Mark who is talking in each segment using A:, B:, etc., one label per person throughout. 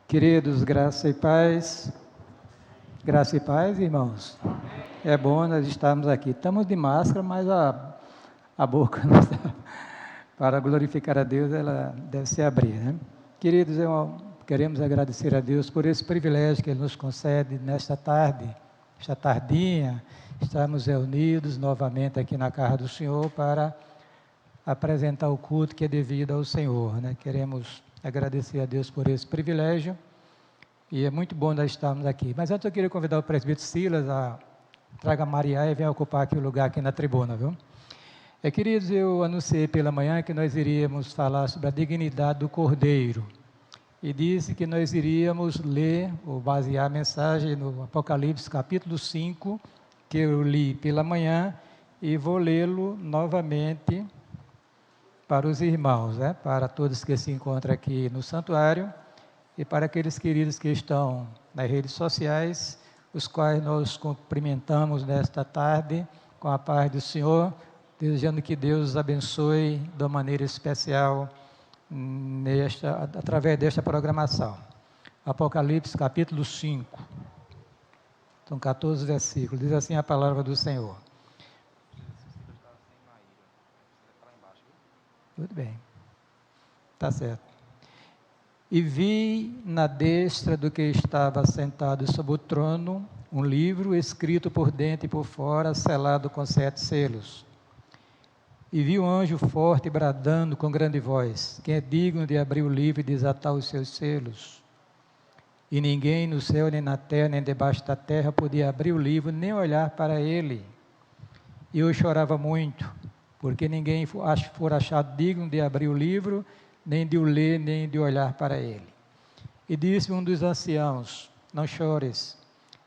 A: Queridos, graça e paz, irmãos. É bom nós estarmos aqui. Estamos de máscara, mas a boca não está. Para glorificar a Deus, ela deve se abrir, né? Queridos, queremos agradecer a Deus por esse privilégio que Ele nos concede nesta tarde, esta tardinha, estarmos reunidos novamente aqui na casa do Senhor para apresentar o culto que é devido ao Senhor, né? Queremos agradecer a Deus por esse privilégio e é muito bom nós estarmos aqui. Mas antes eu queria convidar o presbítero Silas traga a Maria e venha ocupar aqui o lugar aqui na tribuna, viu? Queridos, eu anunciei pela manhã que nós iríamos falar sobre a dignidade do Cordeiro e disse que nós iríamos ler ou basear a mensagem no Apocalipse capítulo 5, que eu li pela manhã e vou lê-lo novamente para os irmãos, né? Para todos que se encontram aqui no santuário e para aqueles queridos que estão nas redes sociais, os quais nós cumprimentamos nesta tarde com a paz do Senhor, desejando que Deus os abençoe de uma maneira especial através desta programação. Apocalipse capítulo 5, são 14 versículos, diz assim a palavra do Senhor. Tudo bem, está certo. E vi na destra do que estava sentado sobre o trono um livro escrito por dentro e por fora, selado com 7 selos. E vi um anjo forte bradando com grande voz: quem é digno de abrir o livro e desatar os seus selos? E ninguém no céu, nem na terra, nem debaixo da terra podia abrir o livro, nem olhar para ele. E eu chorava muito, porque ninguém for achado digno de abrir o livro, nem de o ler, nem de olhar para ele. E disse um dos anciãos: não chores,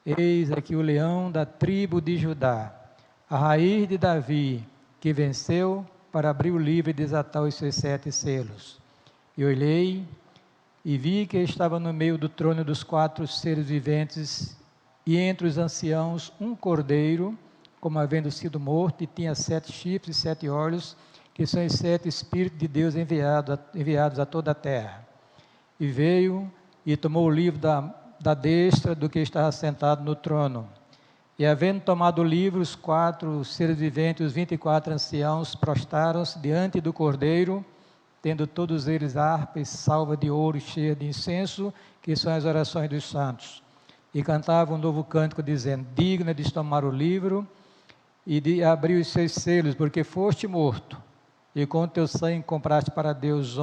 A: eis aqui o leão da tribo de Judá, a raiz de Davi, que venceu para abrir o livro e desatar os seus 7 selos. E olhei e vi que estava no meio do trono dos 4 seres viventes e entre os anciãos um cordeiro, como havendo sido morto, e tinha 7 chifres e 7 olhos, que são os 7 Espíritos de Deus enviados a toda a terra. E veio e tomou o livro da destra do que estava sentado no trono. E havendo tomado o livro, os 4 seres viventes, os 24 anciãos, prostraram-se diante do Cordeiro, tendo todos eles harpas, salva de ouro cheia de incenso, que são as orações dos santos. E cantavam um novo cântico, dizendo: digno é de tomar o livro e de abrir os seus selos, porque foste morto, e com o teu sangue compraste para Deus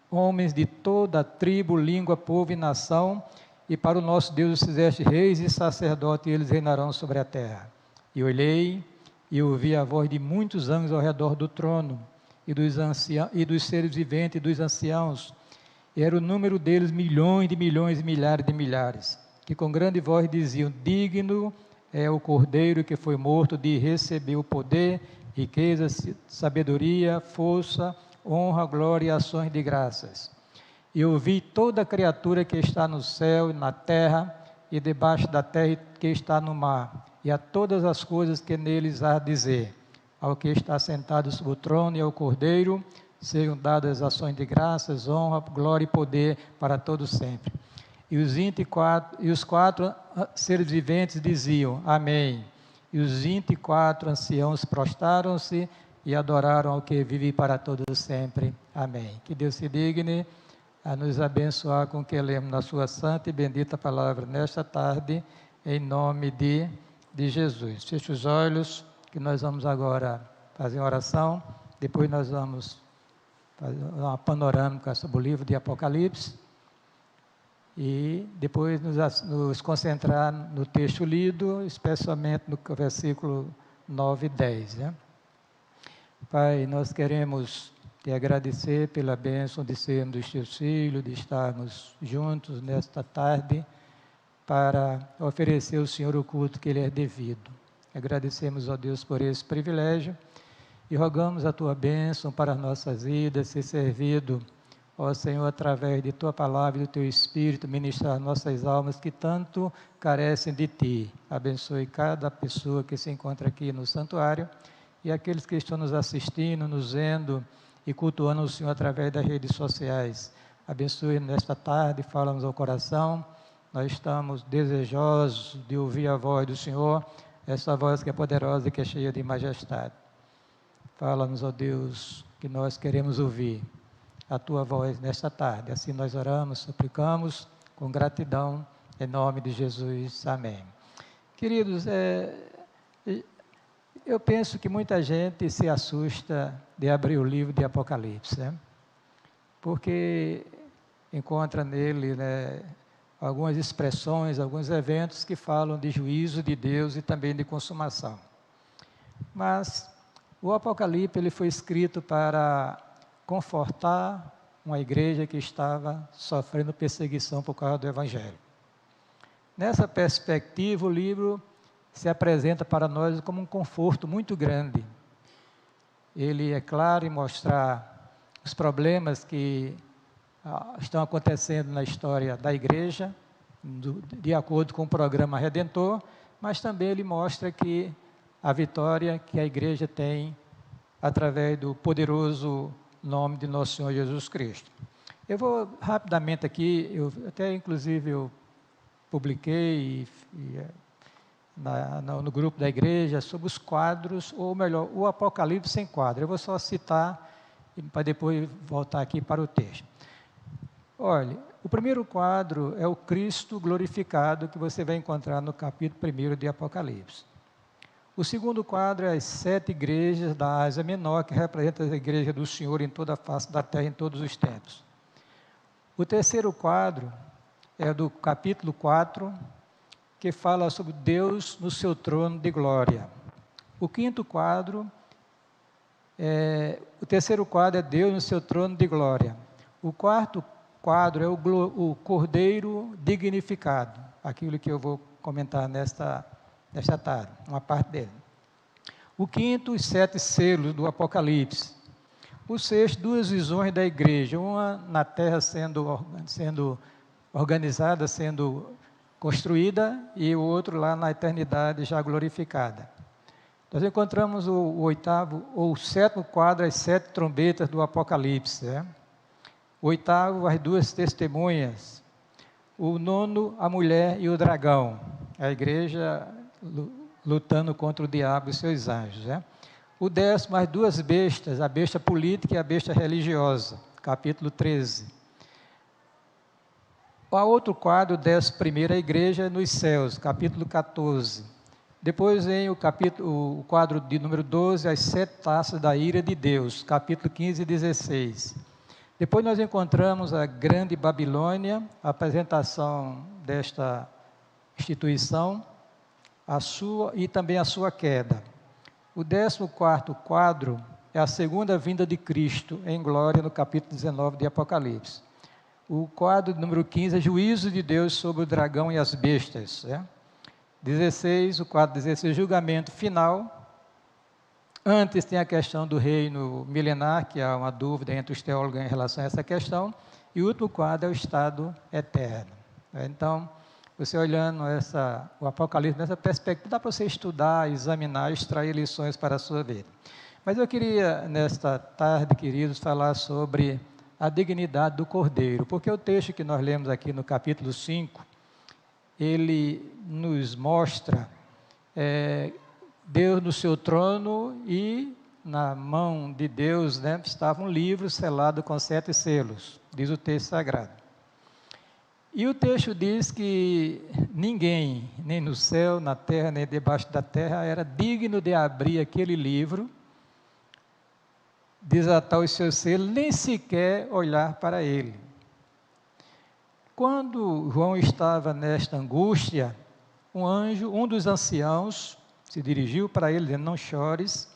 A: homens de toda a tribo, língua, povo e nação, e para o nosso Deus os fizeste reis e sacerdotes, e eles reinarão sobre a terra. E olhei e ouvi a voz de muitos anjos ao redor do trono, e dos seres viventes e dos anciãos, e era o número deles milhões de milhões e milhares de milhares, que com grande voz diziam: digno é o Cordeiro que foi morto de receber o poder, riqueza, sabedoria, força, honra, glória e ações de graças. E ouvi toda a criatura que está no céu e na terra, e debaixo da terra e que está no mar, e a todas as coisas que neles há a dizer: ao que está sentado sobre o trono e ao Cordeiro, sejam dadas ações de graças, honra, glória e poder para todos sempre. E os 4 seres viventes diziam: amém. E os 24 anciãos prostraram-se e adoraram ao que vive para todos sempre. Amém. Que Deus se digne a nos abençoar com o que lemos na sua santa e bendita palavra nesta tarde, em nome de Jesus. Feche os olhos, que nós vamos agora fazer uma oração, depois nós vamos fazer uma panorâmica sobre o livro de Apocalipse, e depois nos concentrar no texto lido, especialmente no versículo 9 e 10, né? Pai, nós queremos te agradecer pela bênção de sermos os teus filhos, de estarmos juntos nesta tarde para oferecer ao Senhor o culto que Ele é devido. Agradecemos a Deus por esse privilégio e rogamos a tua bênção para as nossas vidas, ser servido, ó Senhor, através de tua palavra e do teu Espírito, ministrar nossas almas que tanto carecem de ti. Abençoe cada pessoa que se encontra aqui no santuário e aqueles que estão nos assistindo, nos vendo e cultuando o Senhor através das redes sociais. abençoe nesta tarde, fala-nos ao coração. Nós estamos desejosos de ouvir a voz do Senhor, essa voz que é poderosa e que é cheia de majestade. Fala-nos, ó Deus, que nós queremos ouvir a Tua voz nesta tarde. Assim nós oramos, suplicamos, com gratidão, em nome de Jesus. Amém. Queridos, eu penso que muita gente se assusta de abrir o livro de Apocalipse, né? Porque encontra nele, né, algumas expressões, alguns eventos que falam de juízo de Deus e também de consumação. Mas o Apocalipse ele foi escrito para confortar uma igreja que estava sofrendo perseguição por causa do Evangelho. Nessa perspectiva, o livro se apresenta para nós como um conforto muito grande. Ele é claro em mostrar os problemas que estão acontecendo na história da igreja, de acordo com o programa Redentor, mas também ele mostra que a vitória que a igreja tem através do poderoso nome de nosso Senhor Jesus Cristo. Eu vou rapidamente aqui, inclusive eu publiquei no grupo da igreja sobre os quadros, ou melhor, o Apocalipse sem quadro. Eu vou só citar para depois voltar aqui para o texto. Olha, o primeiro quadro é o Cristo glorificado que você vai encontrar no capítulo 1 de Apocalipse. O segundo quadro é as 7 igrejas da Ásia Menor, que representam a igreja do Senhor em toda a face da terra, em todos os tempos. O terceiro quadro é do capítulo 4, que fala sobre Deus no seu trono de glória. O terceiro quadro é Deus no seu trono de glória. O quarto quadro é o Cordeiro dignificado, aquilo que eu vou comentar nesta tarde, uma parte dele. O quinto, os 7 selos do Apocalipse. O sexto, 2 visões da igreja, uma na terra sendo organizada, sendo construída, e o outro lá na eternidade já glorificada. Nós encontramos o 7º quadro, as 7 trombetas do Apocalipse, né? O 8º, as 2 testemunhas. O 9º, a mulher e o dragão, a igreja lutando contra o diabo e seus anjos, né? O 10º, as 2 bestas, a besta política e a besta religiosa, capítulo 13. O outro quadro, 11º, a igreja nos céus, capítulo 14. Depois vem o quadro de número 12, as 7 taças da ira de Deus, capítulo 15 e 16. Depois nós encontramos a grande Babilônia, a apresentação desta instituição, e também a sua queda. O 14º quadro é a segunda vinda de Cristo em glória, no capítulo 19 de Apocalipse. O quadro número 15 é juízo de Deus sobre o dragão e as bestas, né? 16, o quadro 16, julgamento final. Antes tem a questão do reino milenar, que há uma dúvida entre os teólogos em relação a essa questão. E o último quadro é o estado eterno. Então, você olhando o Apocalipse nessa perspectiva, dá para você estudar, examinar, extrair lições para a sua vida. Mas eu queria, nesta tarde, queridos, falar sobre a dignidade do Cordeiro, porque o texto que nós lemos aqui no capítulo 5, ele nos mostra Deus no seu trono, e na mão de Deus, né, estava um livro selado com 7 selos, diz o texto sagrado. E o texto diz que ninguém, nem no céu, na terra, nem debaixo da terra, era digno de abrir aquele livro, desatar os seus selos, nem sequer olhar para ele. Quando João estava nesta angústia, um anjo, um dos anciãos, se dirigiu para ele, dizendo: não chores,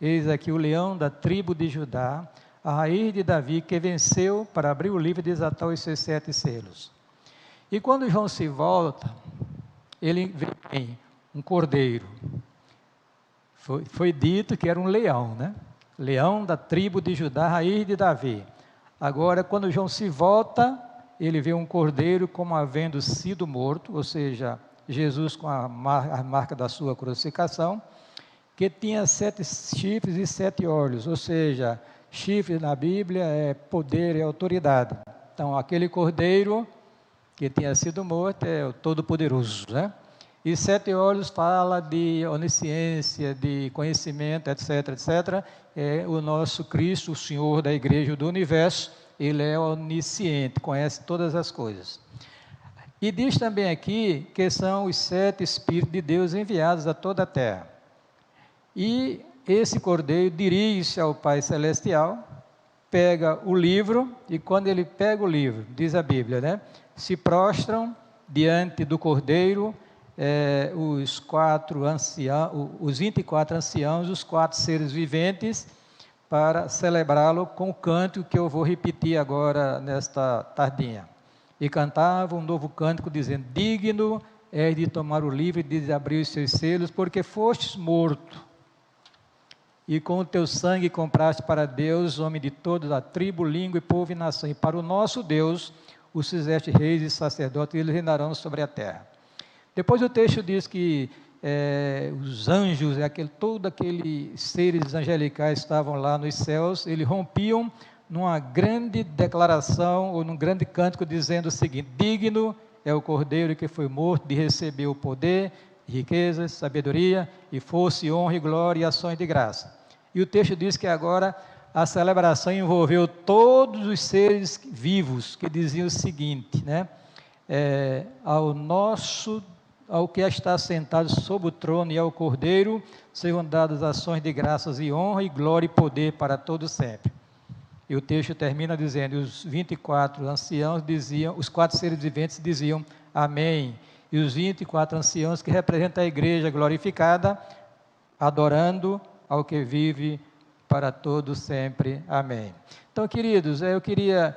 A: eis aqui o leão da tribo de Judá, a raiz de Davi, que venceu para abrir o livro e desatar os seus 7 selos. E quando João se volta, ele vê um cordeiro. Foi dito que era um leão, né? Leão da tribo de Judá, raiz de Davi. Agora, quando João se volta, ele vê um cordeiro como havendo sido morto, ou seja, Jesus com a marca da sua crucificação, que tinha 7 chifres e 7 olhos, ou seja, chifres na Bíblia é poder e autoridade. Então, aquele cordeiro que tinha sido morto é o Todo-Poderoso, né? E 7 olhos fala de onisciência, de conhecimento, etc, etc. É o nosso Cristo, o Senhor da igreja do universo, ele é onisciente, conhece todas as coisas. E diz também aqui que são os 7 Espíritos de Deus enviados a toda a terra. E esse cordeiro dirige-se ao Pai Celestial, pega o livro, e quando ele pega o livro, diz a Bíblia, né? Se prostram diante do cordeiro, os 4 anciãos, os 24 anciãos, os 4 seres viventes, para celebrá-lo com o cântico que eu vou repetir agora nesta tardinha. E cantavam um novo cântico dizendo: digno és de tomar o livro e de abrir os seus selos, porque fostes morto, e com o teu sangue compraste para Deus, homem de toda a tribo, língua, e povo e nação, e para o nosso Deus os fizeste reis e sacerdotes, e eles reinarão sobre a terra. Depois o texto diz que os anjos, todos aqueles seres angelicais estavam lá nos céus, eles rompiam numa grande declaração, ou num grande cântico, dizendo o seguinte: digno é o cordeiro que foi morto de receber o poder, riquezas, sabedoria, e força, e honra, e glória, e ações de graça. E o texto diz que agora a celebração envolveu todos os seres vivos, que diziam o seguinte, né? Ao que está sentado sobre o trono e ao Cordeiro, sejam dadas ações de graças e honra, e glória e poder para todos sempre. E o texto termina dizendo: os 24 anciãos diziam, os 4 seres viventes diziam amém. E os 24 anciãos, que representam a igreja glorificada, adorando ao que vive para todos sempre. Amém. Então, queridos, eu queria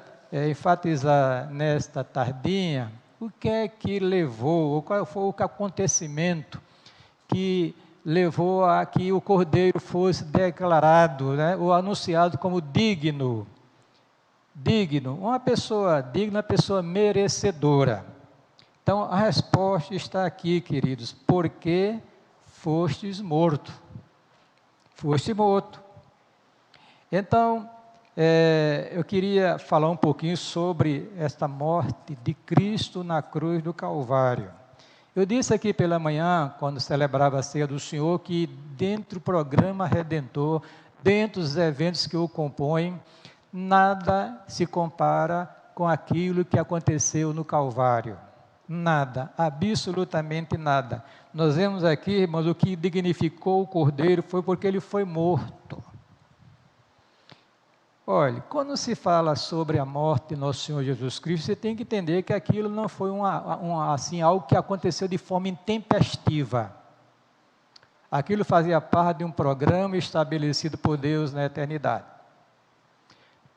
A: enfatizar nesta tardinha o que é que levou, ou qual foi o acontecimento que levou a que o Cordeiro fosse declarado, né, ou anunciado como digno. Digno, uma pessoa digna, uma pessoa merecedora. Então, a resposta está aqui, queridos: porque fostes morto. Foste morto. Então, eu queria falar um pouquinho sobre esta morte de Cristo na cruz do Calvário. Eu disse aqui pela manhã, quando celebrava a ceia do Senhor, que dentro do programa Redentor, dentro dos eventos que o compõem, nada se compara com aquilo que aconteceu no Calvário. Nada, absolutamente nada. Nós vemos aqui, irmãos, o que dignificou o Cordeiro foi porque ele foi morto. Olha, quando se fala sobre a morte de nosso Senhor Jesus Cristo, você tem que entender que aquilo não foi assim, algo que aconteceu de forma intempestiva. Aquilo fazia parte de um programa estabelecido por Deus na eternidade.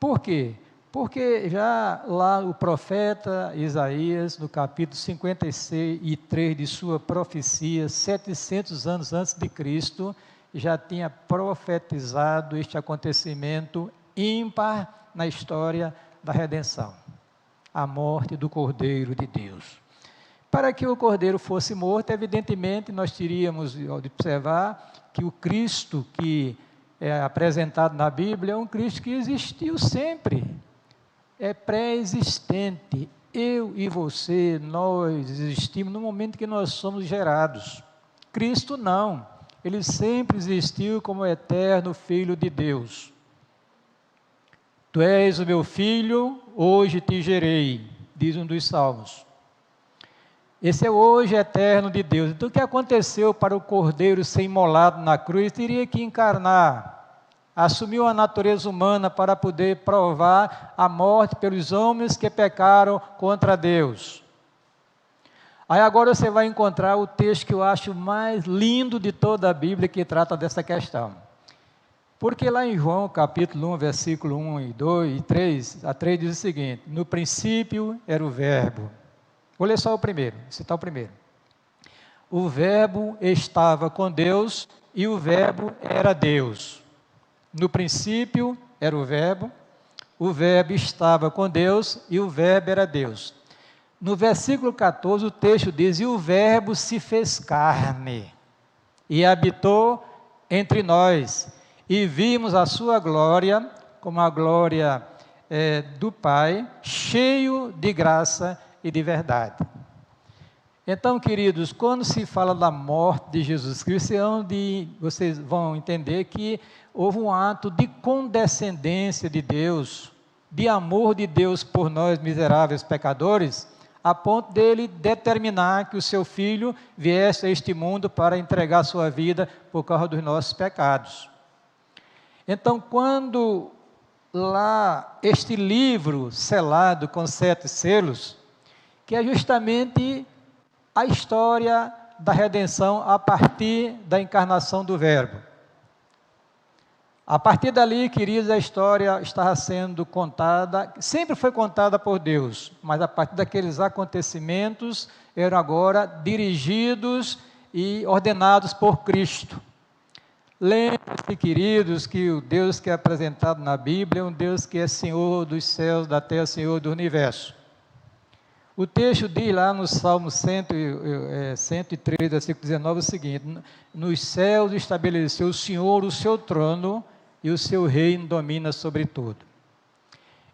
A: Por quê? Porque já lá o profeta Isaías, no capítulo 53 de sua profecia, 700 anos antes de Cristo, já tinha profetizado este acontecimento ímpar na história da redenção, a morte do Cordeiro de Deus. Para que o Cordeiro fosse morto, evidentemente, nós teríamos de observar que o Cristo que é apresentado na Bíblia é um Cristo que existiu sempre, é pré-existente. Eu e você, nós existimos no momento que nós somos gerados. Cristo não, ele sempre existiu como eterno Filho de Deus. Tu és o meu filho, hoje te gerei, diz um dos salmos. Esse é o hoje eterno de Deus. Então, o que aconteceu para o Cordeiro ser imolado na cruz? Teria que encarnar, assumiu a natureza humana para poder provar a morte pelos homens que pecaram contra Deus. Aí agora você vai encontrar o texto que eu acho mais lindo de toda a Bíblia, que trata dessa questão. Porque lá em João, capítulo 1, versículo 1 e 2 e 3, a 3 diz o seguinte: no princípio era o verbo. Vou ler só o primeiro, citar o primeiro. O verbo estava com Deus e o verbo era Deus. No princípio era o verbo estava com Deus e o verbo era Deus. No versículo 14 o texto diz: e o verbo se fez carne e habitou entre nós, e vimos a sua glória, como a glória do Pai, cheio de graça e de verdade. Então, queridos, quando se fala da morte de Jesus Cristo, vocês vão entender que houve um ato de condescendência de Deus, de amor de Deus por nós miseráveis pecadores, a ponto dele determinar que o seu Filho viesse a este mundo para entregar sua vida por causa dos nossos pecados. Então, quando lá este livro selado com 7 selos, que é justamente a história da redenção a partir da encarnação do Verbo. A partir dali, queridos, a história estava sendo contada, sempre foi contada por Deus, mas a partir daqueles acontecimentos, eram agora dirigidos e ordenados por Cristo. Lembre-se, queridos, que o Deus que é apresentado na Bíblia é um Deus que é Senhor dos céus, da terra, Senhor do universo. O texto diz lá no Salmo 103, versículo 19, o seguinte: nos céus estabeleceu o Senhor o seu trono, e o seu reino domina sobre tudo.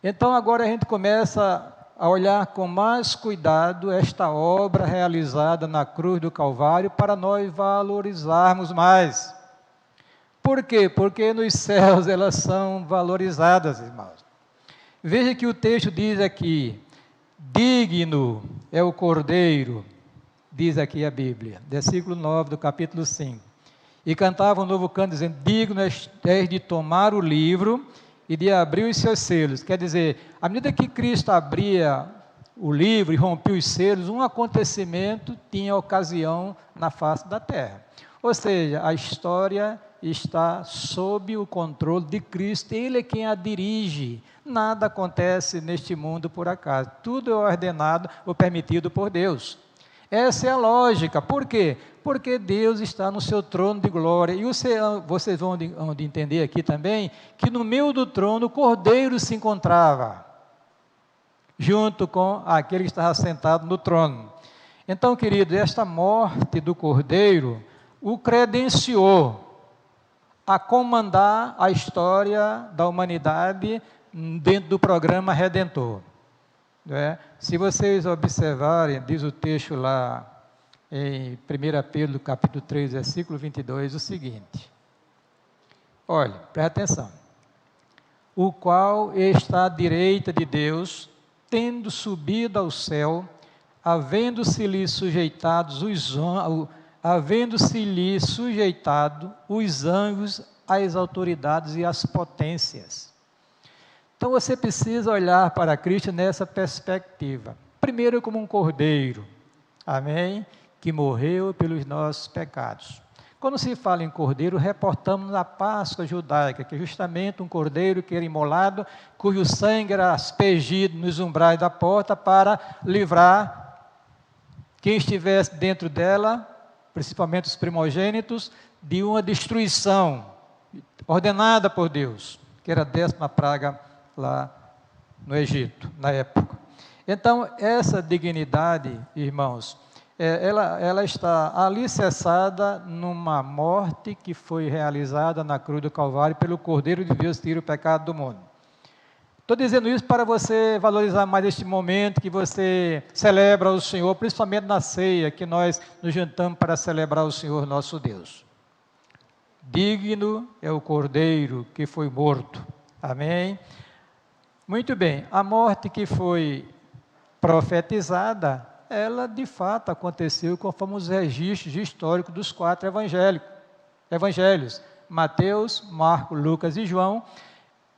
A: Então agora a gente começa a olhar com mais cuidado esta obra realizada na cruz do Calvário, para nós valorizarmos mais. Por quê? Porque nos céus elas são valorizadas, irmãos. Veja que o texto diz aqui: digno é o Cordeiro, diz aqui a Bíblia, versículo 9 do capítulo 5. E cantava um novo canto dizendo: digno és de tomar o livro e de abrir os seus selos. Quer dizer, à medida que Cristo abria o livro e rompia os selos, um acontecimento tinha ocasião na face da terra. Ou seja, a história está sob o controle de Cristo, Ele é quem a dirige. Nada acontece neste mundo por acaso, tudo é ordenado ou permitido por Deus. Essa é a lógica. Por quê? Porque Deus está no seu trono de glória. E vocês vão de entender aqui também, que no meio do trono o Cordeiro se encontrava, junto com aquele que estava sentado no trono. Então, querido, esta morte do Cordeiro o credenciou a comandar a história da humanidade dentro do programa Redentor. Se vocês observarem, diz o texto lá em 1 Pedro capítulo 3, versículo 22, o seguinte: olha, presta atenção: o qual está à direita de Deus, tendo subido ao céu, havendo-se-lhe sujeitado os anjos, as autoridades e as potências. Então você precisa olhar para Cristo nessa perspectiva. Primeiro, como um cordeiro, amém? Que morreu pelos nossos pecados. Quando se fala em cordeiro, reportamos a Páscoa judaica, que é justamente um cordeiro que era imolado, cujo sangue era aspergido nos umbrais da porta para livrar quem estivesse dentro dela, principalmente os primogênitos, de uma destruição ordenada por Deus, que era a 10ª praga lá no Egito, na época. Então, essa dignidade, irmãos, ela está alicerçada numa morte que foi realizada na cruz do Calvário pelo Cordeiro de Deus que tira o pecado do mundo. Estou dizendo isso para você valorizar mais este momento que você celebra o Senhor, principalmente na ceia, que nós nos juntamos para celebrar o Senhor nosso Deus. Digno é o Cordeiro que foi morto. Amém? Muito bem, a morte que foi profetizada, ela de fato aconteceu conforme os registros históricos dos 4 evangelhos, Mateus, Marcos, Lucas e João.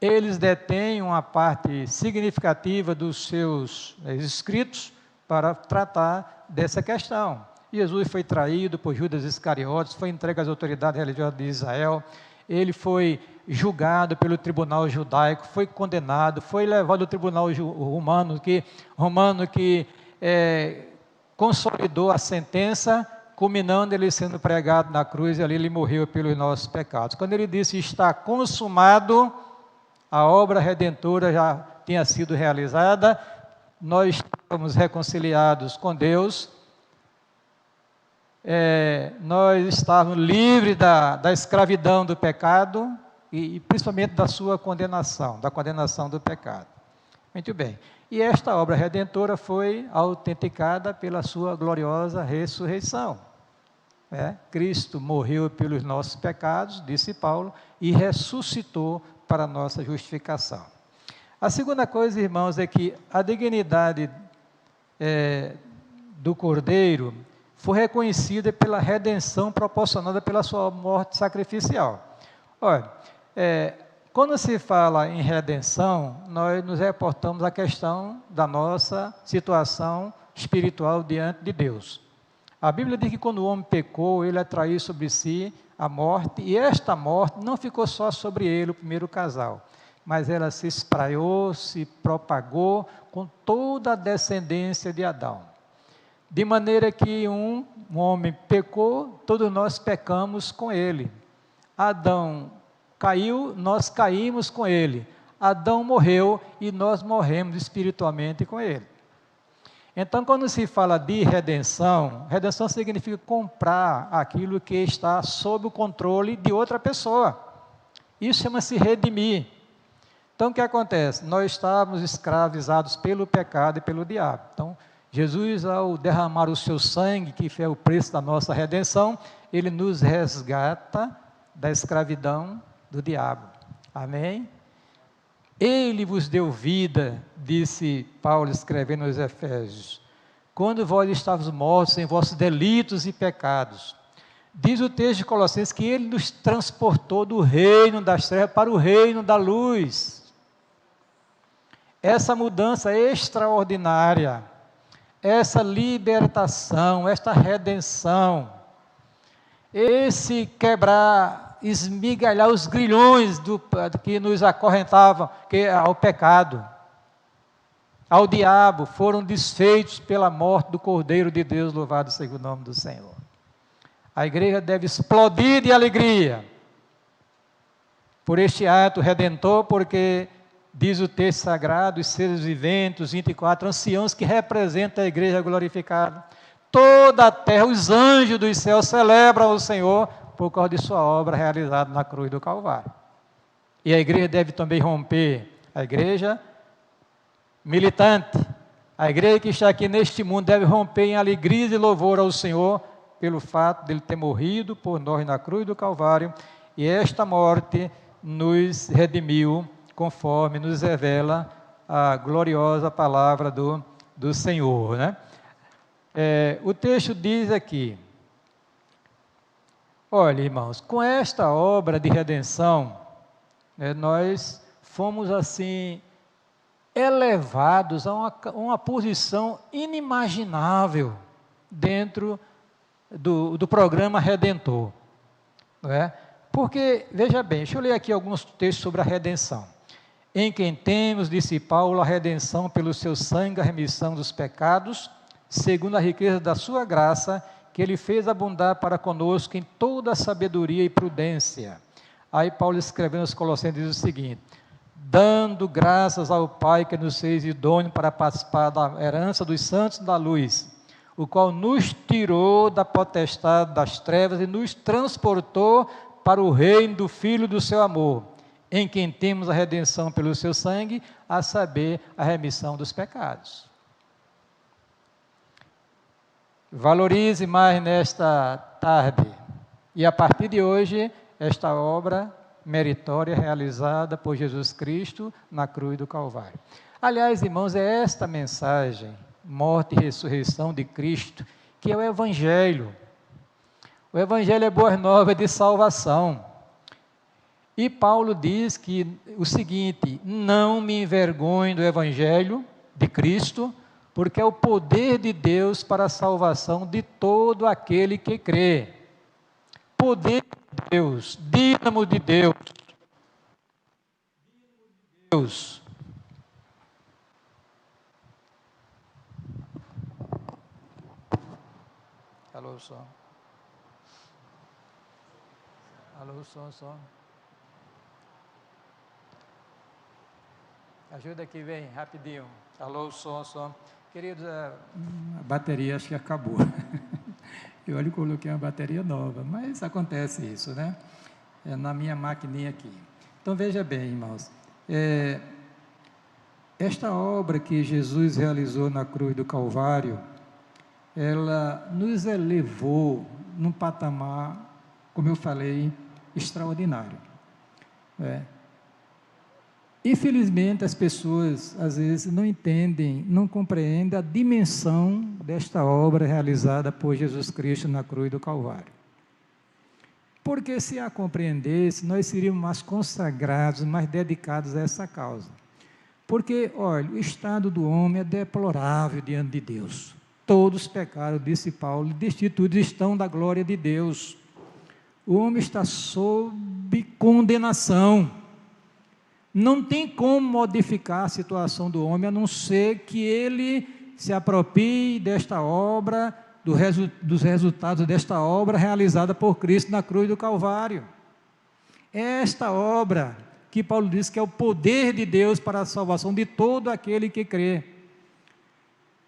A: Eles detêm uma parte significativa dos seus escritos para tratar dessa questão. Jesus foi traído por Judas Iscariotes, foi entregue às autoridades religiosas de Israel, ele foi julgado pelo tribunal judaico, foi condenado, foi levado ao tribunal romano que consolidou a sentença, culminando ele sendo pregado na cruz, e ali ele morreu pelos nossos pecados. Quando ele disse: está consumado, a obra redentora já tinha sido realizada, nós estamos reconciliados com Deus, nós estávamos livres da escravidão do pecado, e principalmente da sua condenação, da condenação do pecado. Muito bem. E esta obra redentora foi autenticada pela sua gloriosa ressurreição. Cristo morreu pelos nossos pecados, disse Paulo, e ressuscitou para a nossa justificação. A segunda coisa, irmãos, é que a dignidade do Cordeiro foi reconhecida pela redenção proporcionada pela sua morte sacrificial. Olha, quando se fala em redenção, nós nos reportamos à questão da nossa situação espiritual diante de Deus. A Bíblia diz que quando o homem pecou, ele atraiu sobre si a morte, e esta morte não ficou só sobre ele, o primeiro casal, mas ela se espraiou, se propagou com toda a descendência de Adão. De maneira que um homem pecou, todos nós pecamos com ele. Adão caiu, nós caímos com ele. Adão morreu e nós morremos espiritualmente com ele. Então, quando se fala de redenção, redenção significa comprar aquilo que está sob o controle de outra pessoa. Isso chama-se redimir. Então, o que acontece? Nós estávamos escravizados pelo pecado e pelo diabo. Então, Jesus, ao derramar o seu sangue, que foi o preço da nossa redenção, ele nos resgata da escravidão do diabo. Amém? Ele vos deu vida, disse Paulo escrevendo aos Efésios, quando vós estavas mortos em vossos delitos e pecados. Diz o texto de Colossenses que ele nos transportou do reino das trevas para o reino da luz. Essa mudança extraordinária, essa libertação, esta redenção, esse quebrar, esmigalhar os grilhões que nos acorrentavam ao pecado, ao diabo, foram desfeitos pela morte do Cordeiro de Deus, louvado seja o nome do Senhor. A igreja deve explodir de alegria por este ato redentor, porque diz o texto sagrado, os seres viventes, os 24 anciãos que representam a igreja glorificada, toda a terra, os anjos dos céus celebram o Senhor por causa de sua obra realizada na cruz do Calvário. E a igreja deve também romper, a igreja militante, a igreja que está aqui neste mundo deve romper em alegria e louvor ao Senhor pelo fato de Ele ter morrido por nós na cruz do Calvário, e esta morte nos redimiu, conforme nos revela a gloriosa palavra do Senhor, né? O texto diz aqui, olha, irmãos, com esta obra de redenção, nós fomos assim elevados a uma posição inimaginável dentro do programa Redentor, não é? Porque, veja bem, deixa eu ler aqui alguns textos sobre a redenção. Em quem temos, disse Paulo, a redenção pelo seu sangue, a remissão dos pecados, segundo a riqueza da sua graça, que Ele fez abundar para conosco em toda a sabedoria e prudência. Aí Paulo escrevendo aos Colossenses diz o seguinte, dando graças ao Pai que nos fez idôneo para participar da herança dos santos da luz, o qual nos tirou da potestade das trevas e nos transportou para o reino do Filho do seu amor, em quem temos a redenção pelo seu sangue, a saber, a remissão dos pecados. Valorize mais nesta tarde, e a partir de hoje, esta obra meritória realizada por Jesus Cristo na cruz do Calvário. Aliás, irmãos, é esta mensagem, morte e ressurreição de Cristo, que é o Evangelho. O Evangelho é boas novas de salvação. E Paulo diz que o seguinte, não me envergonhe do Evangelho de Cristo, porque é o poder de Deus para a salvação de todo aquele que crê. Poder de Deus, dínamo de Deus. Deus. Alô, som. Alô, som. Ajuda aqui, vem, rapidinho. Alô, som. Queridos, a bateria acho que acabou. Eu olho e coloquei uma bateria nova, mas acontece isso, né? Na minha maquininha aqui. Então, veja bem, irmãos. Esta obra que Jesus realizou na cruz do Calvário, ela nos elevou num patamar, como eu falei, extraordinário. Infelizmente, as pessoas, às vezes, não entendem, não compreendem a dimensão desta obra realizada por Jesus Cristo na cruz do Calvário. Porque se a compreendesse, nós seríamos mais consagrados, mais dedicados a essa causa. Porque, olha, o estado do homem é deplorável diante de Deus. Todos pecaram, disse Paulo, destituídos estão da glória de Deus. O homem está sob condenação. Não tem como modificar a situação do homem, a não ser que ele se aproprie desta obra, dos resultados desta obra realizada por Cristo na cruz do Calvário. É esta obra que Paulo diz que é o poder de Deus para a salvação de todo aquele que crê.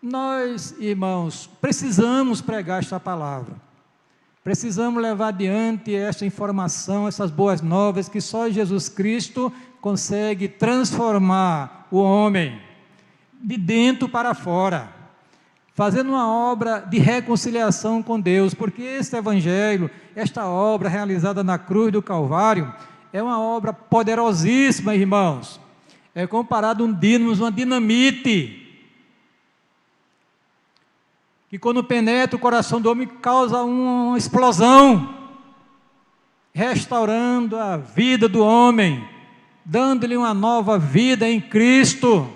A: Nós, irmãos, precisamos pregar esta palavra. Precisamos levar adiante esta informação, essas boas novas, que só Jesus Cristo consegue transformar o homem de dentro para fora, fazendo uma obra de reconciliação com Deus, porque esse evangelho, esta obra realizada na cruz do Calvário, é uma obra poderosíssima, irmãos. É comparado a um dínamo, uma dinamite, que quando penetra o coração do homem, causa uma explosão, restaurando a vida do homem, dando-lhe uma nova vida em Cristo,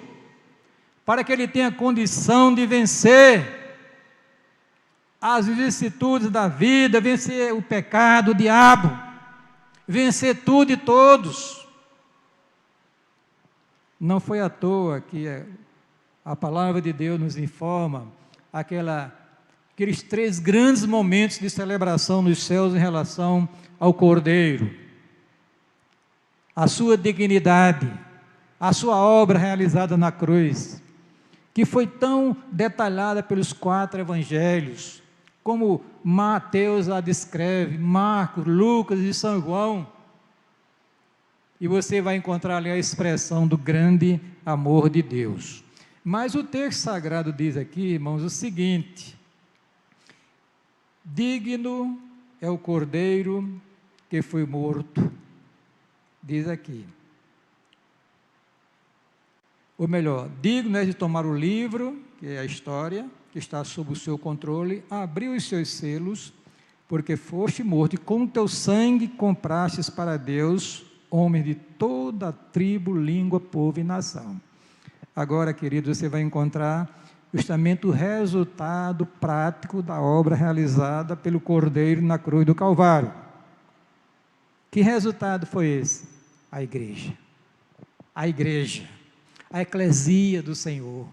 A: para que ele tenha condição de vencer as vicissitudes da vida, vencer o pecado, o diabo, vencer tudo e todos. Não foi à toa que a palavra de Deus nos informa aqueles 3 grandes momentos de celebração nos céus em relação ao Cordeiro, a sua dignidade, a sua obra realizada na cruz, que foi tão detalhada pelos 4 evangelhos, como Mateus a descreve, Marcos, Lucas e São João, e você vai encontrar ali a expressão do grande amor de Deus. Mas o texto sagrado diz aqui, irmãos, o seguinte: digno é o Cordeiro que foi morto, diz aqui. Ou melhor, digno é de tomar o livro, que é a história, que está sob o seu controle, abrir os seus selos, porque foste morto, e com teu sangue comprastes para Deus homens de toda a tribo, língua, povo e nação. Agora, queridos, você vai encontrar justamente o resultado prático da obra realizada pelo Cordeiro na cruz do Calvário. Que resultado foi esse? A igreja. A igreja. A eclesia do Senhor.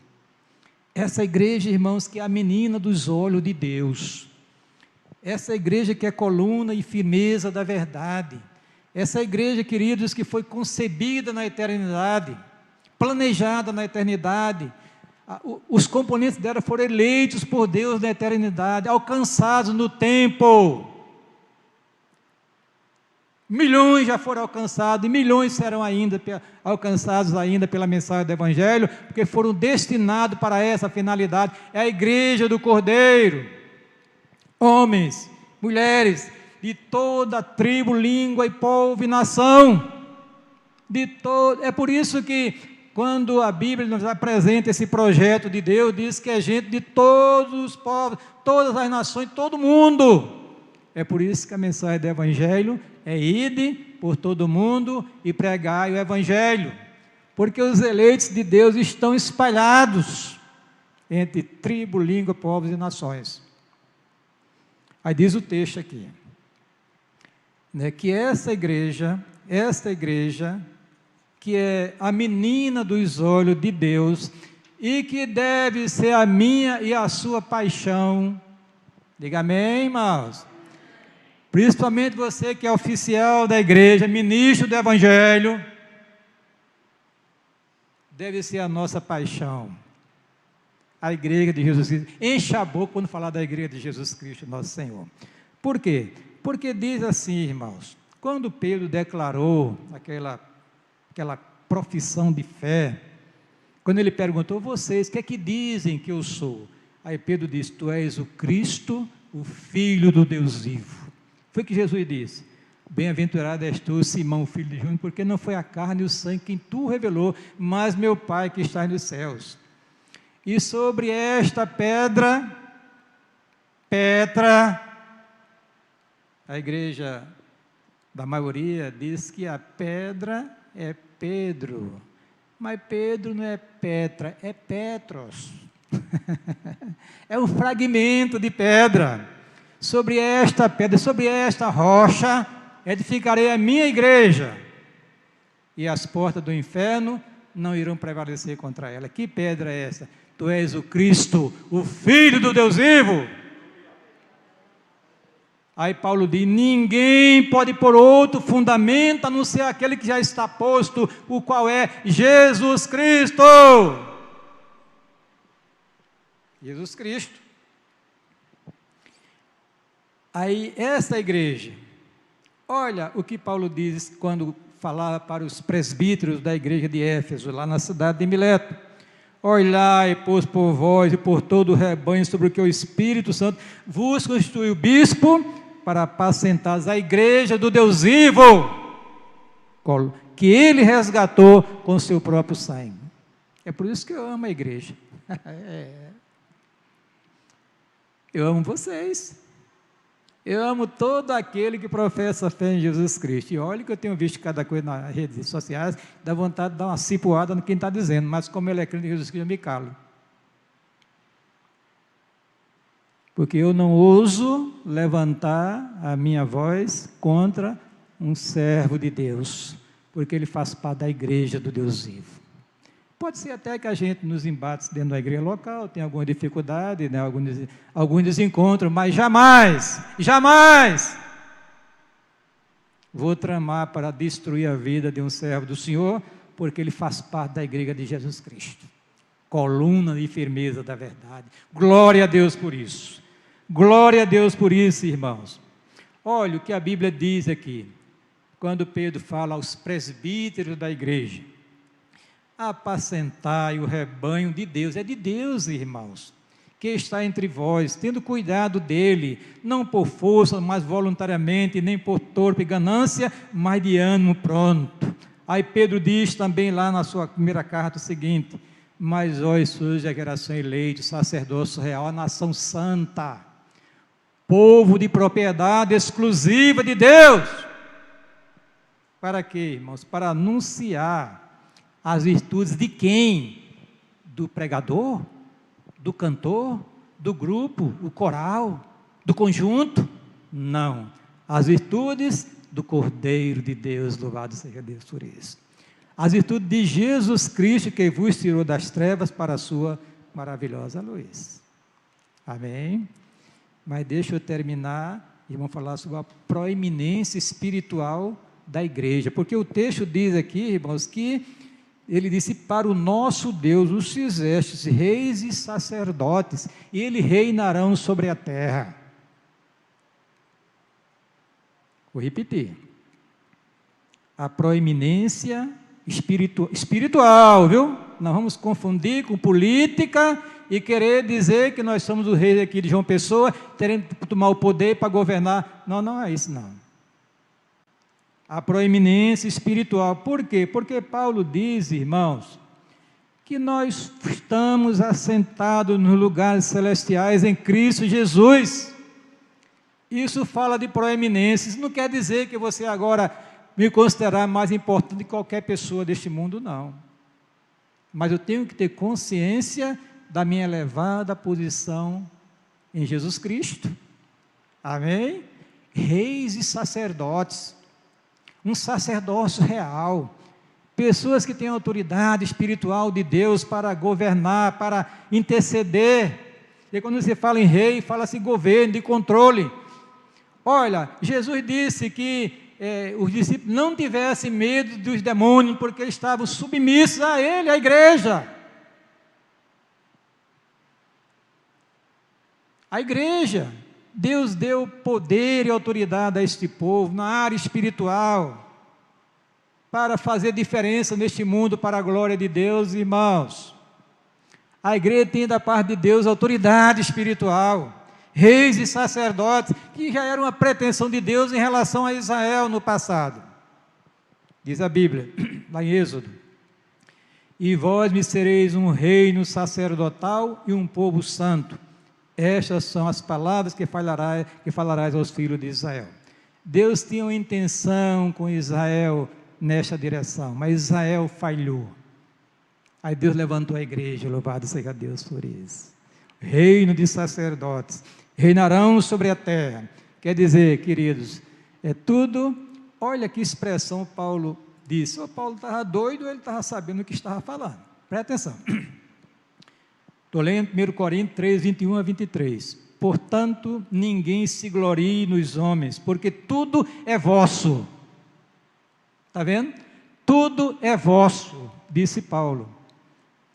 A: Essa igreja, irmãos, que é a menina dos olhos de Deus. Essa igreja que é coluna e firmeza da verdade. Essa igreja, queridos, que foi concebida na eternidade, planejada na eternidade. Os componentes dela foram eleitos por Deus na eternidade, alcançados no tempo. Milhões já foram alcançados, e milhões serão ainda alcançados ainda pela mensagem do Evangelho, porque foram destinados para essa finalidade. É a igreja do Cordeiro, homens, mulheres, de toda a tribo, língua e povo e nação, é por isso que, quando a Bíblia nos apresenta esse projeto de Deus, diz que é gente de todos os povos, todas as nações, todo mundo. É por isso que a mensagem do Evangelho é: ide por todo mundo e pregai o Evangelho, porque os eleitos de Deus estão espalhados entre tribo, língua, povos e nações. Aí diz o texto aqui, né, que esta igreja, que é a menina dos olhos de Deus, e que deve ser a minha e a sua paixão. Diga amém, irmãos. Principalmente você que é oficial da igreja, ministro do Evangelho, deve ser a nossa paixão. A igreja de Jesus Cristo. Enche a boca quando falar da igreja de Jesus Cristo, nosso Senhor. Por quê? Porque diz assim, irmãos, quando Pedro declarou aquela profissão de fé, Quando ele perguntou, vocês, o que é que dizem que eu sou? Aí Pedro disse, tu és o Cristo, o Filho do Deus vivo. Foi o que Jesus disse. Bem-aventurado és tu, Simão, filho de Júnior, porque não foi a carne e o sangue quem tu revelou, mas meu Pai que está nos céus. E sobre esta pedra, a igreja da maioria diz que a pedra é Pedro, mas Pedro não é Petra, é Petros. É um fragmento de pedra. Sobre esta pedra, sobre esta rocha, edificarei a minha igreja, e as portas do inferno não irão prevalecer contra ela. Que pedra é essa? Tu és o Cristo, o Filho do Deus vivo. Aí Paulo diz, ninguém pode pôr outro fundamento, a não ser aquele que já está posto, o qual é Jesus Cristo. Jesus Cristo. Aí essa igreja, olha o que Paulo diz quando falava para os presbíteros da igreja de Éfeso, lá na cidade de Mileto. Olhai, pois, por vós e por todo o rebanho sobre o que o Espírito Santo vos constituiu bispo, para apacentar a igreja do Deus vivo, que ele resgatou com seu próprio sangue. É por isso que eu amo a igreja. Eu amo vocês. Eu amo todo aquele que professa a fé em Jesus Cristo. E olha que eu tenho visto cada coisa nas redes sociais, dá vontade de dar uma cipuada no quem está dizendo, mas como ele é crente em Jesus Cristo, eu me calo. Porque eu não ouso levantar a minha voz contra um servo de Deus, porque ele faz parte da igreja do Deus vivo. Pode ser até que a gente nos embate dentro da igreja local, tem alguma dificuldade, né, algum desencontro, mas jamais vou tramar para destruir a vida de um servo do Senhor, porque ele faz parte da igreja de Jesus Cristo. Coluna de firmeza da verdade. Glória a Deus por isso. Glória a Deus por isso, irmãos. Olha o que a Bíblia diz aqui, quando Pedro fala aos presbíteros da igreja. Apacentai o rebanho de Deus, é de Deus, irmãos, que está entre vós, tendo cuidado dele, não por força, mas voluntariamente, nem por torpe ganância, mas de ânimo pronto. Aí Pedro diz também lá na sua primeira carta o seguinte, mas vós sois a geração eleita, sacerdócio real, a nação santa, povo de propriedade exclusiva de Deus. Para quê, irmãos? Para anunciar as virtudes de quem? Do pregador? Do cantor? Do grupo? O coral? Do conjunto? Não. As virtudes do Cordeiro de Deus, louvado seja Deus por isso. As virtudes de Jesus Cristo, que vos tirou das trevas para a sua maravilhosa luz. Amém? Mas deixa eu terminar e vamos falar sobre a proeminência espiritual da igreja, porque o texto diz aqui, irmãos, que ele disse, para o nosso Deus os fizestes reis e sacerdotes, e eles reinarão sobre a terra. Vou repetir. A proeminência espiritual, viu? Não vamos confundir com política e querer dizer que nós somos o rei aqui de João Pessoa, querendo tomar o poder para governar. Não, não é isso não. A proeminência espiritual. Por quê? Porque Paulo diz, irmãos, que nós estamos assentados nos lugares celestiais em Cristo Jesus. Isso fala de proeminência. Isso não quer dizer que você agora me considerar mais importante que qualquer pessoa deste mundo, não. Mas eu tenho que ter consciência da minha elevada posição em Jesus Cristo. Amém? Reis e sacerdotes. Um sacerdócio real, pessoas que têm autoridade espiritual de Deus para governar, para interceder. E quando você fala em rei, fala-se governo, de controle. Olha, Jesus disse que os discípulos não tivessem medo dos demônios, porque estavam submissos a ele, à igreja. A igreja. Deus deu poder e autoridade a este povo na área espiritual. para fazer diferença neste mundo para a glória de Deus, irmãos. A igreja tem da parte de Deus autoridade espiritual, reis e sacerdotes, que já era uma pretensão de Deus em relação a Israel no passado. Diz a Bíblia, lá em Êxodo: e vós me sereis um reino sacerdotal e um povo santo. Estas são as palavras que falarás aos filhos de Israel. Deus tinha uma intenção com Israel nesta direção, mas Israel falhou. Aí Deus levantou a igreja, louvado seja Deus por isso. Reino de sacerdotes, reinarão sobre a terra. Quer dizer, queridos, é tudo, olha que expressão Paulo disse. O Paulo estava doido, ele estava sabendo o que estava falando. Presta atenção. Estou lendo 1 Coríntios 3, 21 a 23. Portanto, ninguém se glorie nos homens, porque tudo é vosso. Está vendo? Tudo é vosso, disse Paulo.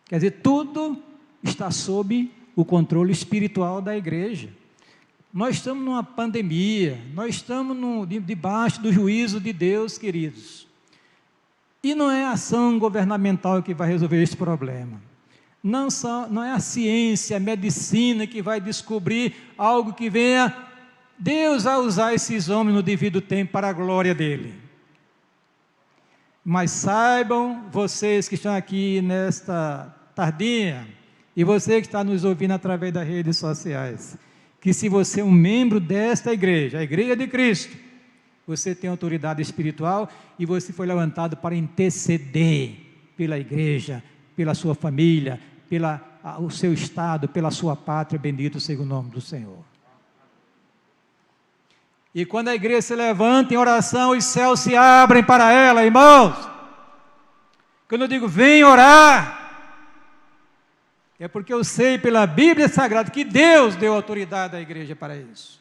A: Quer dizer, tudo está sob o controle espiritual da igreja. Nós estamos numa pandemia, nós estamos debaixo do juízo de Deus, queridos. E não é a ação governamental que vai resolver esse problema. Não é a ciência, a medicina que vai descobrir algo que venha Deus a usar esses homens no devido tempo para a glória dele. Mas saibam, vocês que estão aqui nesta tardinha, e você que está nos ouvindo através das redes sociais, que se você é um membro desta igreja, a Igreja de Cristo, você tem autoridade espiritual e você foi levantado para interceder pela igreja, pela sua família, pelo seu estado, pela sua pátria, bendito seja o nome do Senhor. E quando a igreja se levanta em oração, os céus se abrem para ela, irmãos. Quando eu digo, vem orar, é porque eu sei pela Bíblia Sagrada que Deus deu autoridade à igreja para isso.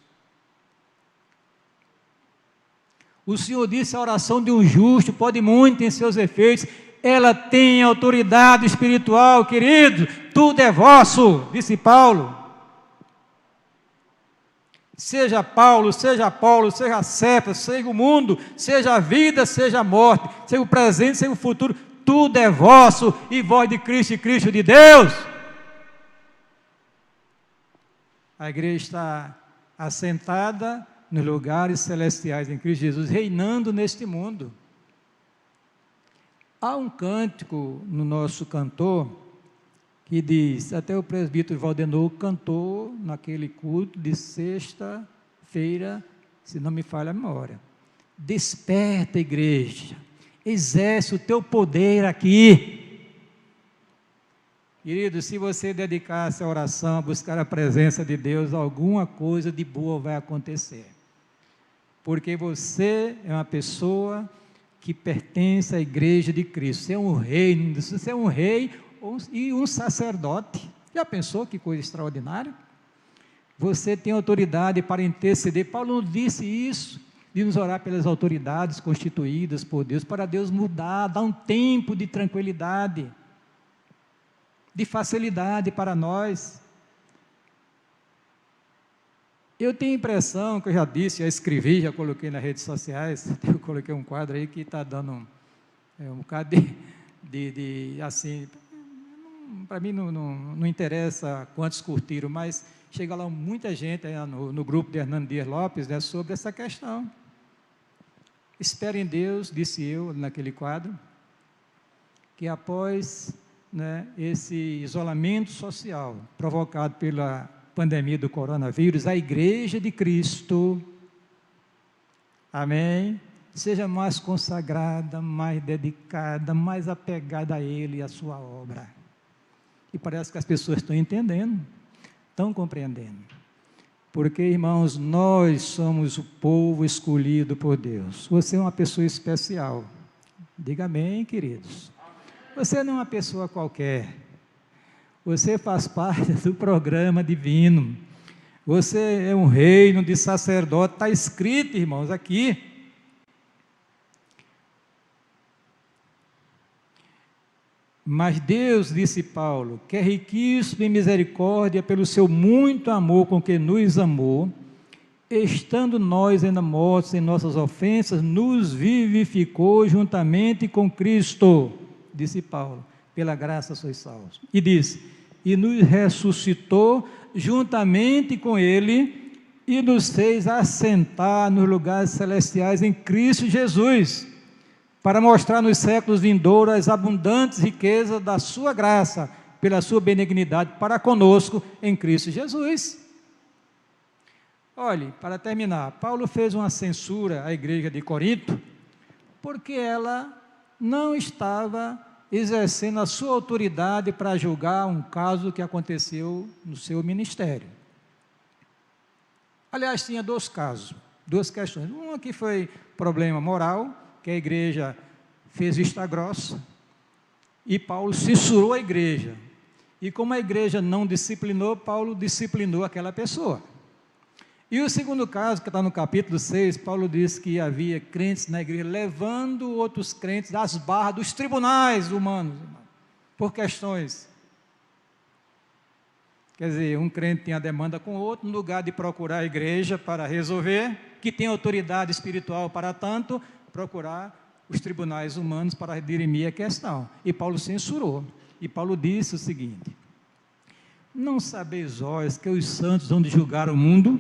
A: O Senhor disse, a oração de um justo pode muito em seus efeitos. Ela tem autoridade espiritual, querido, tudo é vosso, disse Paulo. Seja Paulo, seja Apolo, seja Cefas, seja o mundo, seja a vida, seja a morte, seja o presente, seja o futuro, tudo é vosso, e vós de Cristo e Cristo de Deus. A igreja está assentada nos lugares celestiais em Cristo Jesus, reinando neste mundo. Há um cântico no nosso cantor que diz, até o presbítero Valdenor cantou naquele culto de sexta-feira, se não me falha a memória: desperta, igreja, exerce o teu poder aqui. Querido, se você dedicar-se à oração, a buscar a presença de Deus, alguma coisa de boa vai acontecer, porque você é uma pessoa que pertence à igreja de Cristo. Você é um rei, você é um rei e um sacerdote. Já pensou que coisa extraordinária? Você tem autoridade para interceder. Paulo não disse isso, de nos orar pelas autoridades constituídas por Deus, para Deus mudar, dar um tempo de tranquilidade, de facilidade para nós. Eu tenho a impressão, que eu já disse, já escrevi, já coloquei nas redes sociais, eu coloquei um quadro aí que está dando um bocado assim, para mim não interessa quantos curtiram, mas chega lá muita gente aí no grupo de Hernando Dias Lopes, né, sobre essa questão. Espere em Deus, disse eu naquele quadro, que após, né, esse isolamento social provocado pela pandemia do coronavírus, a igreja de Cristo, amém, seja mais consagrada, mais dedicada, mais apegada a Ele e a sua obra. E parece que as pessoas estão entendendo, estão compreendendo. Porque, irmãos, nós somos o povo escolhido por Deus. Você é uma pessoa especial. Diga amém, queridos. Você não é uma pessoa qualquer. Você faz parte do programa divino. Você é um reino de sacerdote. Está escrito, irmãos, aqui. Mas Deus, disse Paulo, que é riquíssimo em misericórdia pelo seu muito amor com que nos amou, estando nós ainda mortos em nossas ofensas, nos vivificou juntamente com Cristo, disse Paulo, pela graça sois salvos. E disse, e nos ressuscitou juntamente com Ele, e nos fez assentar nos lugares celestiais em Cristo Jesus, para mostrar nos séculos vindouros as abundantes riquezas da sua graça, pela sua benignidade para conosco em Cristo Jesus. Olhe, para terminar, Paulo fez uma censura à igreja de Corinto, porque ela não estava exercendo a sua autoridade para julgar um caso que aconteceu no seu ministério. Aliás, tinha dois casos, duas questões. Uma que foi problema moral, que a igreja fez vista grossa, e Paulo censurou a igreja. E como a igreja não disciplinou, Paulo disciplinou aquela pessoa. E o segundo caso, que está no capítulo 6, Paulo diz que havia crentes na igreja levando outros crentes às barras dos tribunais humanos, por questões. Quer dizer, um crente tinha demanda com o outro, no lugar de procurar a igreja para resolver, que tem autoridade espiritual para tanto, procurar os tribunais humanos para dirimir a questão. E Paulo censurou. E Paulo disse o seguinte: não sabeis vós que os santos hão de julgar o mundo?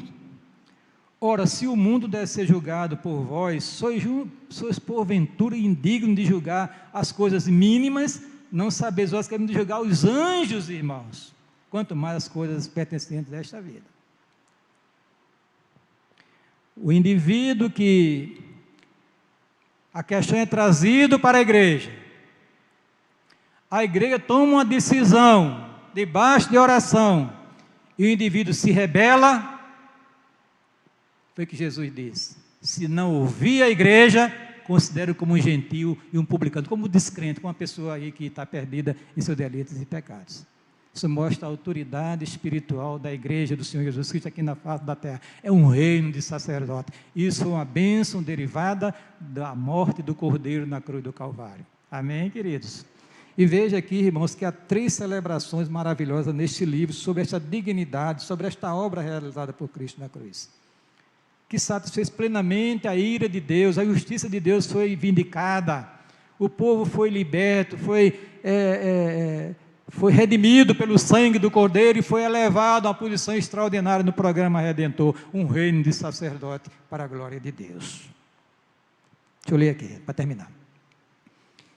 A: Ora, se o mundo deve ser julgado por vós, sois porventura indignos de julgar as coisas mínimas, não sabeis vós que devemos de julgar os anjos, irmãos, quanto mais as coisas pertencentes a esta vida. O indivíduo que a questão é trazido para a igreja toma uma decisão debaixo de oração, e o indivíduo se rebela, foi o que Jesus disse: se não ouvir a igreja, considere como um gentil e um publicano, como um descrente, como uma pessoa aí que está perdida em seus delitos e pecados. Isso mostra a autoridade espiritual da igreja do Senhor Jesus Cristo aqui na face da terra. É um reino de sacerdote. Isso é uma bênção derivada da morte do Cordeiro na cruz do Calvário. Amém, queridos? E veja aqui, irmãos, que há 3 celebrações maravilhosas neste livro sobre esta dignidade, sobre esta obra realizada por Cristo na cruz, que satisfez plenamente a ira de Deus, a justiça de Deus foi vindicada, o povo foi liberto, foi redimido pelo sangue do Cordeiro e foi elevado a uma posição extraordinária no programa Redentor, um reino de sacerdote para a glória de Deus. Deixa eu ler aqui, para terminar.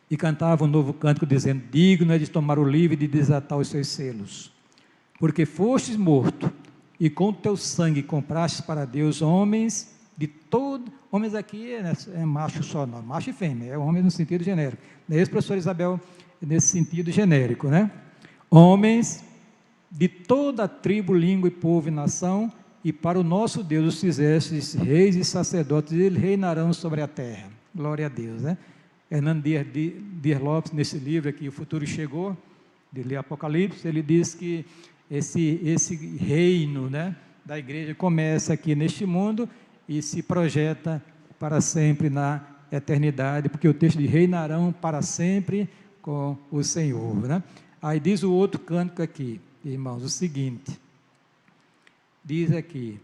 A: E cantava um novo cântico dizendo: digno é de tomar o livro e de desatar os seus selos, porque fostes morto, e com o teu sangue compraste para Deus homens de todo... Homens aqui é macho só, não, macho e fêmea, é homem no sentido genérico. Não é isso, professor Isabel, nesse sentido genérico, né? Homens de toda a tribo, língua e povo e nação, e para o nosso Deus os fizestes reis e sacerdotes, e eles reinarão sobre a terra. Glória a Deus, né? Hernando Dias Lopes, nesse livro aqui, O Futuro Chegou, de ler Apocalipse, ele diz que esse reino, né, da igreja começa aqui neste mundo e se projeta para sempre na eternidade, porque o texto diz: reinarão para sempre com o Senhor, né? Aí diz o outro cântico aqui, irmãos, o seguinte, diz aqui: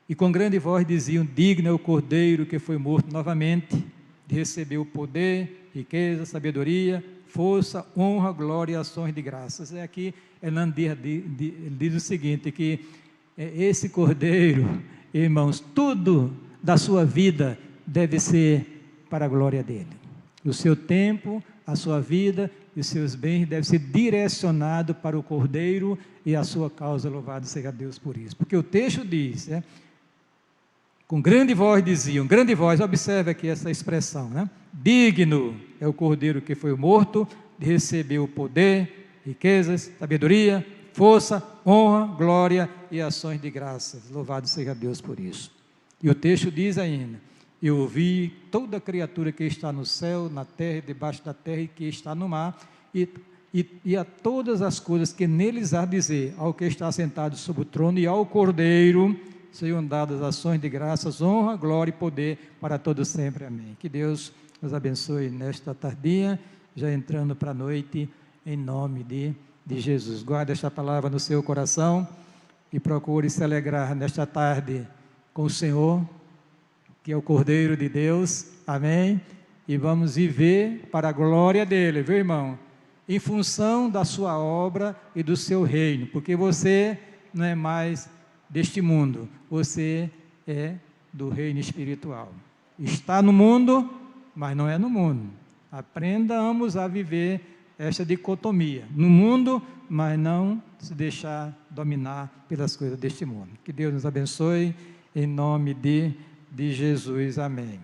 A: e com grande voz diziam: digno é o Cordeiro que foi morto novamente, de receber o poder, riqueza, sabedoria, força, honra, glória e ações de graças. É aqui, Hernando diz o seguinte, que esse Cordeiro, irmãos, tudo da sua vida deve ser para a glória dele. O seu tempo, a sua vida e os seus bens devem ser direcionados para o Cordeiro e a sua causa. Louvado seja Deus por isso. Porque o texto diz, né, com grande voz diziam, grande voz, observe aqui essa expressão, né? Digno é o Cordeiro que foi morto, de receber o poder, riquezas, sabedoria, força, honra, glória e ações de graças. Louvado seja Deus por isso. E o texto diz ainda: eu ouvi toda criatura que está no céu, na terra e debaixo da terra e que está no mar, e a todas as coisas que neles há dizer, ao que está sentado sobre o trono e ao Cordeiro, sejam dadas ações de graças, honra, glória e poder para todos sempre. Amém. Que Deus nos abençoe nesta tardinha, já entrando para a noite, em nome de Jesus. Guarde esta palavra no seu coração e procure se alegrar nesta tarde com o Senhor, que é o Cordeiro de Deus, amém? E vamos viver para a glória dele, viu, irmão? Em função da sua obra e do seu reino, porque você não é mais deste mundo, você é do reino espiritual. Está no mundo, mas não é no mundo. Aprendamos a viver esta dicotomia, no mundo, mas não se deixar dominar pelas coisas deste mundo. Que Deus nos abençoe, em nome de Jesus, amém.